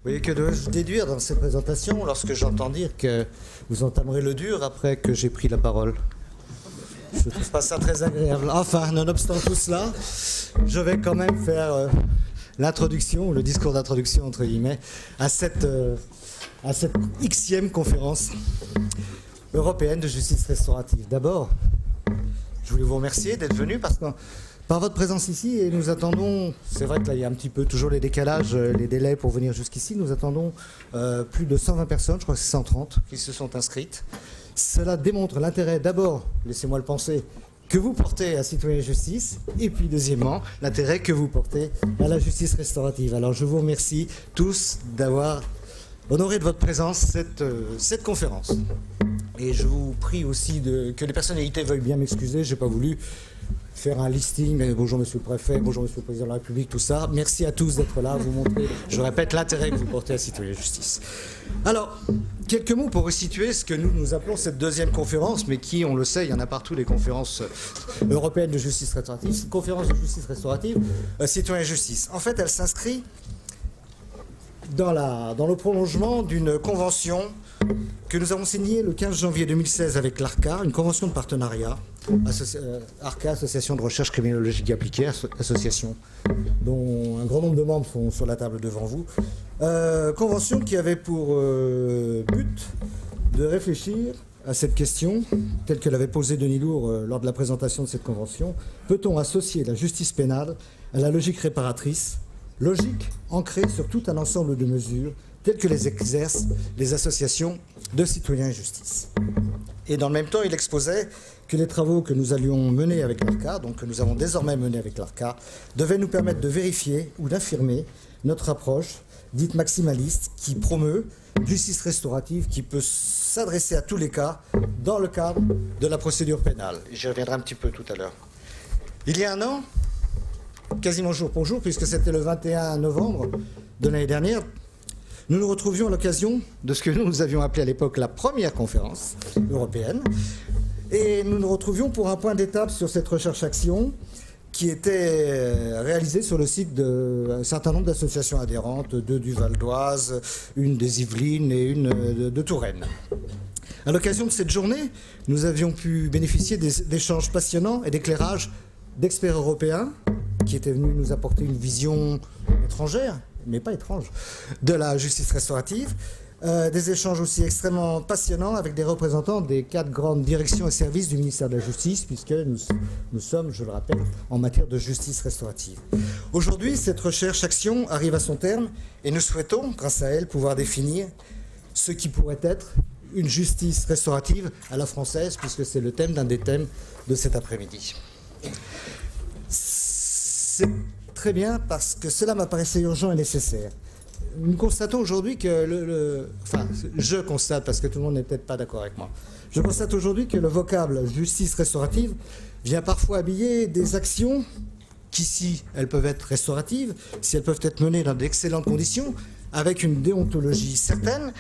Oui, que dois-je déduire dans cette présentation lorsque j'entends dire que vous entamerez le dur après que j'ai pris la parole? Je ne trouve pas ça très agréable. Enfin, nonobstant tout cela, je vais quand même faire l'introduction, le discours d'introduction, entre guillemets, à cette Xème conférence européenne de justice restaurative. D'abord, je voulais vous remercier d'être venu parce que par votre présence ici, et nous attendons, c'est vrai que là il y a un petit peu toujours les décalages, les délais pour venir jusqu'ici, nous attendons plus de 120 personnes, je crois que c'est 130, qui se sont inscrites. Cela démontre l'intérêt d'abord, laissez-moi le penser, que vous portez à Citoyens et Justice, et puis deuxièmement, l'intérêt que vous portez à la justice restaurative. Alors je vous remercie tous d'avoir honoré de votre présence cette conférence. Et je vous prie aussi que les personnalités veuillent bien m'excuser, je n'ai pas voulu faire un listing, bonjour monsieur le préfet, bonjour monsieur le président de la République, tout ça. Merci à tous d'être là, vous montrer, je répète, l'intérêt que vous portez à Citoyens et Justice. Alors, quelques mots pour resituer ce que nous appelons cette deuxième conférence, mais qui, on le sait, il y en a partout, les conférences européennes de justice restaurative. Cette conférence de justice restaurative, Citoyens et Justice. En fait, elle s'inscrit dans le prolongement d'une convention que nous avons signée le 15 janvier 2016 avec l'ARCA, une convention de partenariat, ARCA, Association de recherche criminologique appliquée, association dont un grand nombre de membres sont sur la table devant vous, convention qui avait pour but de réfléchir à cette question, telle que l'avait posée Denis Lourd lors de la présentation de cette convention. Peut-on associer la justice pénale à la logique réparatrice, logique ancrée sur tout un ensemble de mesures telles que les exercent les associations de citoyens et justice. Et dans le même temps, il exposait que les travaux que nous allions mener avec l'ARCA, donc que nous avons désormais menés avec l'ARCA, devaient nous permettre de vérifier ou d'affirmer notre approche dite maximaliste qui promeut une justice restaurative qui peut s'adresser à tous les cas dans le cadre de la procédure pénale. J'y reviendrai un petit peu tout à l'heure. Il y a un an, quasiment jour pour jour, puisque c'était le 21 novembre de l'année dernière, nous nous retrouvions à l'occasion de ce que nous avions appelé à l'époque la première conférence européenne. Et nous nous retrouvions pour un point d'étape sur cette recherche-action qui était réalisée sur le site d'un certain nombre d'associations adhérentes, deux du Val d'Oise, une des Yvelines et une de Touraine. À l'occasion de cette journée, nous avions pu bénéficier d'échanges passionnants et d'éclairages d'experts européens qui étaient venus nous apporter une vision étrangère, mais pas étrange, de la justice restaurative. Des échanges aussi extrêmement passionnants avec des représentants des 4 grandes directions et services du ministère de la Justice, puisque nous sommes, je le rappelle, en matière de justice restaurative. Aujourd'hui, cette recherche-action arrive à son terme et nous souhaitons, grâce à elle, pouvoir définir ce qui pourrait être une justice restaurative à la française, puisque c'est le thème d'un des thèmes de cet après-midi. C'est très bien parce que cela m'apparaissait urgent et nécessaire. Nous constatons aujourd'hui que je constate, parce que tout le monde n'est peut-être pas d'accord avec moi, je constate aujourd'hui que le vocable justice restaurative vient parfois habiller des actions qui, si elles peuvent être restauratives, si elles peuvent être menées dans d'excellentes conditions, avec une déontologie certaine,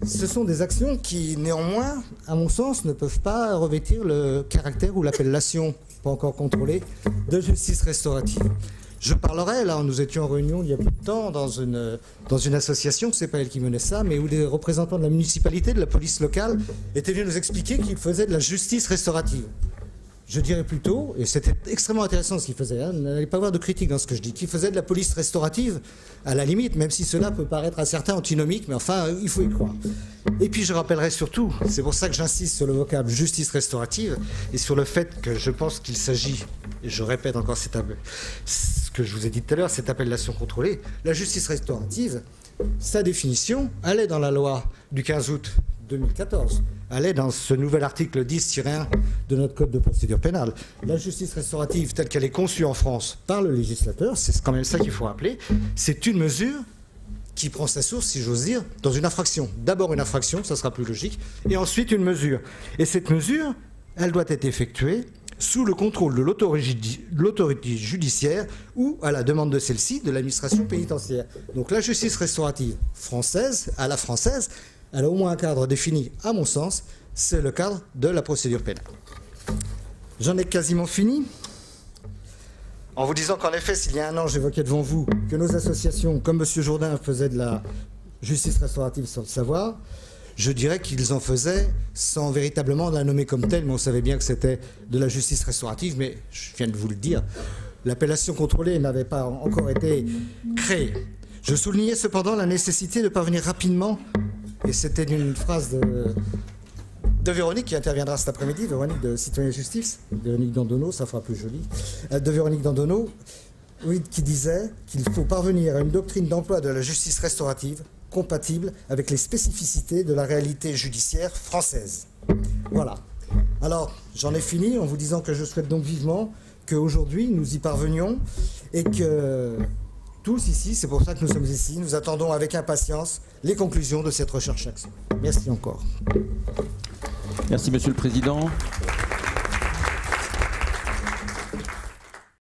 ce sont des actions qui, néanmoins, à mon sens, ne peuvent pas revêtir le caractère ou l'appellation, pas encore contrôlée, de justice restaurative. Je parlerai, là, nous étions en réunion il y a peu de temps dans une association, c'est pas elle qui menait ça, mais où des représentants de la municipalité, de la police locale, étaient venus nous expliquer qu'ils faisaient de la justice restaurative. Je dirais plutôt, et c'était extrêmement intéressant ce qu'ils faisaient, n'allez pas avoir de critique dans ce que je dis, qu'ils faisaient de la police restaurative, à la limite, même si cela peut paraître à certains antinomique, mais enfin, il faut y croire. Et puis je rappellerai surtout, c'est pour ça que j'insiste sur le vocable justice restaurative, et sur le fait que je pense qu'il s'agit, et je répète encore ce que je vous ai dit tout à l'heure, cette appellation contrôlée, la justice restaurative, sa définition, elle est dans la loi du 15 août 2014. Elle est dans ce nouvel article 10-1 de notre code de procédure pénale. La justice restaurative telle qu'elle est conçue en France par le législateur, c'est quand même ça qu'il faut rappeler, c'est une mesure qui prend sa source, si j'ose dire, dans une infraction. D'abord une infraction, ça sera plus logique, et ensuite une mesure. Et cette mesure, elle doit être effectuée sous le contrôle de l'autorité judiciaire ou, à la demande de celle-ci, de l'administration pénitentiaire. Donc la justice restaurative française, à la française, elle a au moins un cadre défini, à mon sens, c'est le cadre de la procédure pénale. J'en ai quasiment fini. En vous disant qu'en effet, s'il y a un an, j'évoquais devant vous que nos associations, comme M. Jourdain faisait de la justice restaurative sans le savoir, je dirais qu'ils en faisaient sans véritablement la nommer comme telle, mais on savait bien que c'était de la justice restaurative, mais je viens de vous le dire, l'appellation contrôlée n'avait pas encore été créée. Je soulignais cependant la nécessité de parvenir rapidement, et c'était une phrase de Véronique qui interviendra cet après-midi, Véronique de Citoyen et Justice, Véronique Dandonneau, ça fera plus joli, de Véronique Dandonneau, oui, qui disait qu'il faut parvenir à une doctrine d'emploi de la justice restaurative compatible avec les spécificités de la réalité judiciaire française. Voilà. Alors, j'en ai fini en vous disant que je souhaite donc vivement qu'aujourd'hui nous y parvenions et que tous ici, c'est pour ça que nous sommes ici, nous attendons avec impatience les conclusions de cette recherche-action. Merci encore. Merci Monsieur le Président.